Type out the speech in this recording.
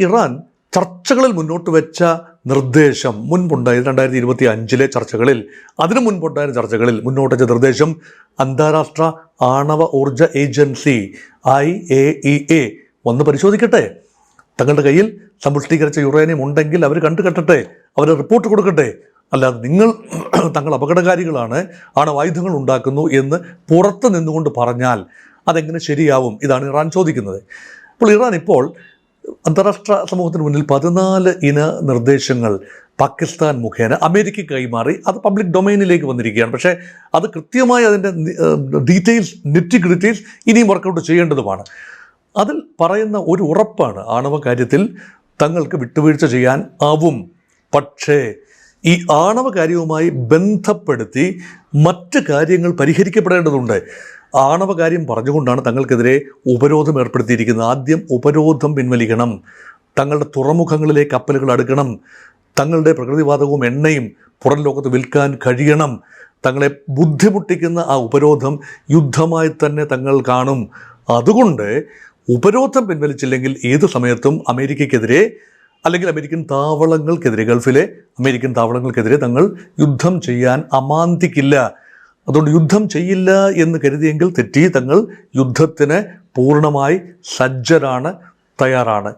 Iran ചർച്ചകളിൽ മുന്നോട്ട് വെച്ച നിർദ്ദേശം മുൻപുണ്ടായ 2025 ചർച്ചകളിൽ, അതിനു മുൻപുണ്ടായ ചർച്ചകളിൽ മുന്നോട്ട് വെച്ച നിർദ്ദേശം അന്താരാഷ്ട്ര ആണവ ഊർജ ഏജൻസി IAEA ഒന്ന് പരിശോധിക്കട്ടെ. തങ്ങളുടെ കയ്യിൽ സമ്പുഷ്ടീകരിച്ച യുറേനിയം ഉണ്ടെങ്കിൽ അവർ കണ്ടുകെട്ടട്ടെ, അവർ റിപ്പോർട്ട് കൊടുക്കട്ടെ. അല്ലാതെ നിങ്ങൾ തങ്ങൾ അപകടകാരികളാണ്, ആണവായുധങ്ങൾ ഉണ്ടാക്കുന്നു എന്ന് പുറത്ത് നിന്നുകൊണ്ട് പറഞ്ഞാൽ അതെങ്ങനെ ശരിയാവും? ഇതാണ് ഇറാൻ ചോദിക്കുന്നത്. അപ്പോൾ ഇറാൻ ഇപ്പോൾ അന്താരാഷ്ട്ര സമൂഹത്തിന് മുന്നിൽ 14 ഇന നിർദ്ദേശങ്ങൾ പാകിസ്ഥാൻ മുഖേന അമേരിക്കയ്ക്ക് കൈമാറി. അത് പബ്ലിക് ഡൊമൈനിലേക്ക് വന്നിരിക്കുകയാണ്. പക്ഷേ അത് കൃത്യമായി അതിൻ്റെ ഡീറ്റെയിൽസ്, ഡീറ്റെയിൽസ് ഇനിയും വർക്കൗട്ട് ചെയ്യേണ്ടതുമാണ്. അതിൽ പറയുന്ന ഒരു ഉറപ്പാണ്, ആണവ കാര്യത്തിൽ തങ്ങൾക്ക് വിട്ടുവീഴ്ച ചെയ്യാൻ ആവും. പക്ഷേ ഈ ആണവ കാര്യവുമായി ബന്ധപ്പെടുത്തി മറ്റ് കാര്യങ്ങൾ പരിഹരിക്കപ്പെടേണ്ടതുണ്ട്. ആണവ കാര്യം പറഞ്ഞുകൊണ്ടാണ് തങ്ങൾക്കെതിരെ ഉപരോധം ഏർപ്പെടുത്തിയിരിക്കുന്നത്. ആദ്യം ഉപരോധം പിൻവലിക്കണം, തങ്ങളുടെ തുറമുഖങ്ങളിലെ കപ്പലുകൾ അടുക്കണം, തങ്ങളുടെ പ്രകൃതിവാതകവും എണ്ണയും പുറം ലോകത്ത് വിൽക്കാൻ കഴിയണം. തങ്ങളെ ബുദ്ധിമുട്ടിക്കുന്ന ആ ഉപരോധം യുദ്ധമായി തന്നെ തങ്ങൾ കാണും. അതുകൊണ്ട് ഉപരോധം പിൻവലിച്ചില്ലെങ്കിൽ ഏത് സമയത്തും അമേരിക്കയ്ക്കെതിരെ അല്ലെങ്കിൽ അമേരിക്കൻ താവളങ്ങൾക്കെതിരെ, ഗൾഫിലെ അമേരിക്കൻ താവളങ്ങൾക്കെതിരെ തങ്ങൾ യുദ്ധം ചെയ്യാൻ അമാന്തിക്കില്ല. അതുകൊണ്ട് യുദ്ധം ചെയ്യില്ല എന്ന് കരുതിയെങ്കിൽ തെറ്റി. തങ്ങൾ യുദ്ധത്തിന് പൂർണ്ണമായി സജ്ജരാണ്, തയ്യാറാണ്.